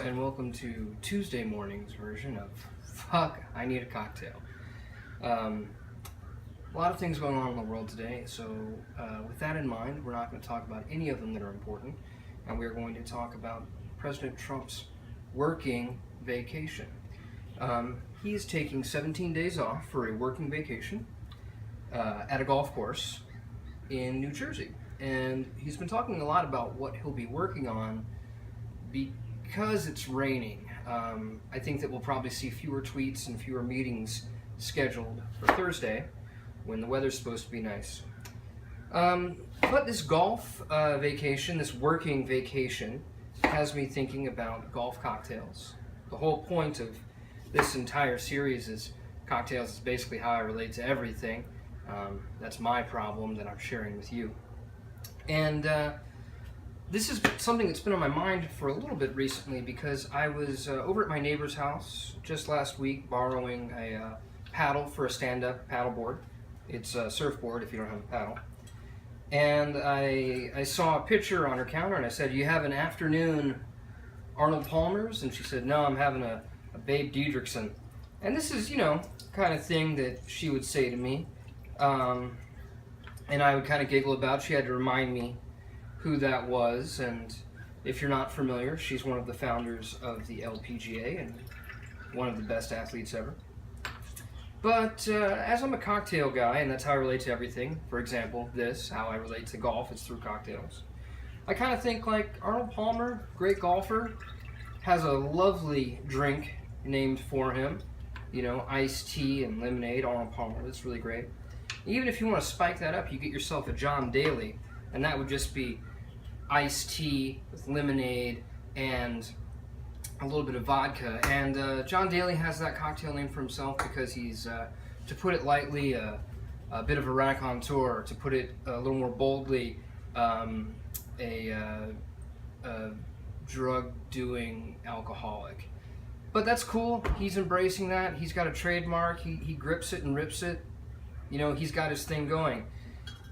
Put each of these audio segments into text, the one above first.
and welcome to Tuesday morning's version of Fuck, I Need a Cocktail. A lot of things going on in the world today, so with that in mind, we're not going to talk about any of them that are important, and we're going to talk about President Trump's working vacation. He is taking 17 days off for a working vacation at a golf course in New Jersey, and he's been talking a lot about what he'll be working on because it's raining. I think that we'll probably see fewer tweets and fewer meetings scheduled for Thursday when the weather's supposed to be nice. But this golf vacation, this working vacation, has me thinking about golf cocktails. The whole point of this entire series is cocktails is basically how I relate to everything. That's my problem that I'm sharing with you. And this is something that's been on my mind for a little bit recently because I was over at my neighbor's house just last week borrowing a paddle for a stand-up paddleboard. It's a surfboard if you don't have a paddle. And I saw a picture on her counter and I said, "Do you have an afternoon Arnold Palmer's?" And she said, "No, I'm having a Babe Didrikson." And this is, kind of thing that she would say to me. And I would kind of giggle about. She had to remind me who that was, and if you're not familiar, she's one of the founders of the LPGA and one of the best athletes ever. But as I'm a cocktail guy, and that's how I relate to everything, for example, how I relate to golf, it's through cocktails. I kind of think like Arnold Palmer, great golfer, has a lovely drink named for him. Iced tea and lemonade, Arnold Palmer, that's really great. Even if you want to spike that up, you get yourself a John Daly, and that would just be iced tea with lemonade and a little bit of vodka. And John Daly has that cocktail name for himself because he's, to put it lightly, a bit of a raconteur. To put it a little more boldly, a drug-doing alcoholic. But that's cool. He's embracing that. He's got a trademark. He grips it and rips it. He's got his thing going.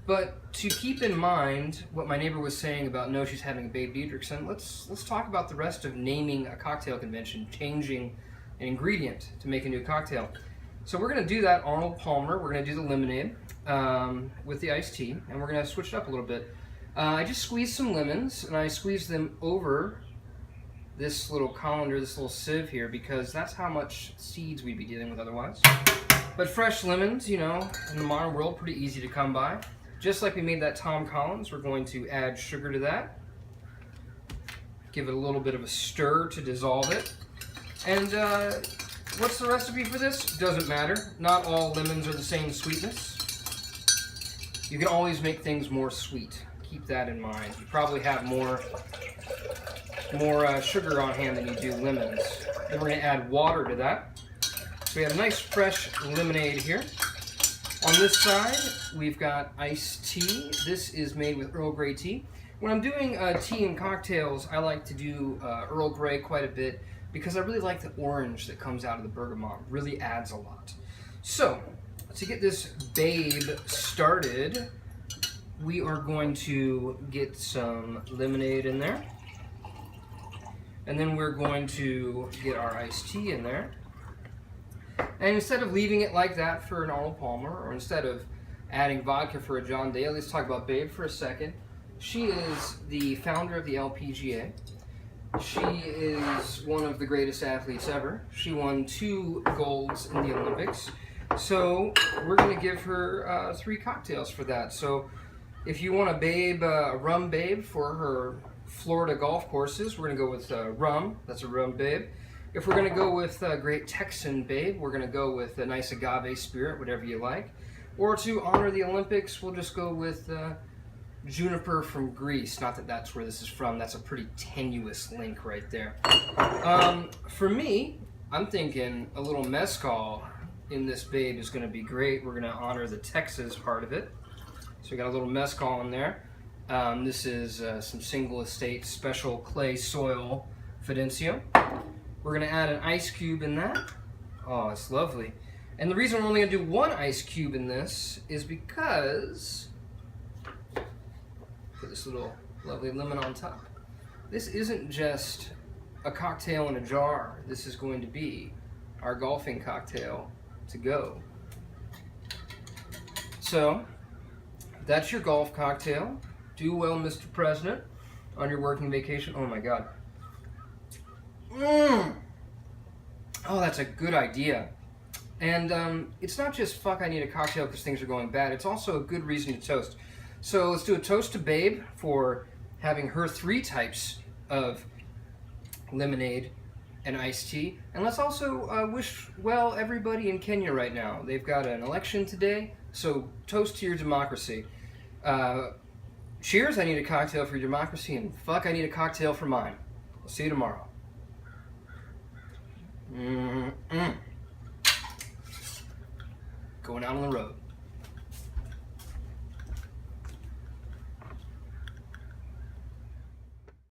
But to keep in mind what my neighbor was saying about no, she's having a Babe Didrikson, let's talk about the rest of naming a cocktail convention, changing an ingredient to make a new cocktail. So we're going to do that Arnold Palmer. We're going to do the lemonade with the iced tea, and we're going to switch it up a little bit. I just squeezed some lemons, and I squeezed them over this little colander, this little sieve here, because that's how much seeds we'd be dealing with otherwise. But fresh lemons, in the modern world, pretty easy to come by. Just like we made that Tom Collins, we're going to add sugar to that. Give it a little bit of a stir to dissolve it. And what's the recipe for this? Doesn't matter. Not all lemons are the same sweetness. You can always make things more sweet. Keep that in mind. You probably have more sugar on hand than you do lemons. Then we're going to add water to that. So we have a nice fresh lemonade here. On this side, we've got iced tea. This is made with Earl Grey tea. When I'm doing tea and cocktails, I like to do Earl Grey quite a bit because I really like the orange that comes out of the bergamot. It really adds a lot. So, to get this Babe started, we are going to get some lemonade in there. And then we're going to get our iced tea in there. And instead of leaving it like that for an Arnold Palmer, or instead of adding vodka for a John Daly, let's talk about Babe for a second. She is the founder of the LPGA. She is one of the greatest athletes ever. She won 2 golds in the Olympics. So we're going to give her 3 cocktails for that. So if you want a Babe, a rum Babe for her Florida golf courses, we're going to go with rum. That's a rum Babe. If we're going to go with a great Texan Babe, we're going to go with a nice agave spirit, whatever you like. Or to honor the Olympics, we'll just go with juniper from Greece. Not that that's where this is from. That's a pretty tenuous link right there. For me, I'm thinking a little mezcal in this Babe is going to be great. We're going to honor the Texas part of it. So we got a little mezcal in there. This is some single estate special clay soil Fidencio. We're going to add an ice cube in that. Oh, it's lovely. And the reason we're only going to do 1 ice cube in this is because, put this little lovely lemon on top. This isn't just a cocktail in a jar. This is going to be our golfing cocktail to go. So, that's your golf cocktail. Do well, Mr. President, on your working vacation. Oh my God. Oh, that's a good idea. And it's not just fuck I need a cocktail because things are going bad. It's also a good reason to toast. So let's do a toast to Babe for having her 3 types of lemonade and iced tea. And let's also wish well everybody in Kenya right now. They've got an election today, so toast to your democracy. Cheers, I need a cocktail for your democracy, and fuck, I need a cocktail for mine. I'll see you tomorrow. Going out on the road.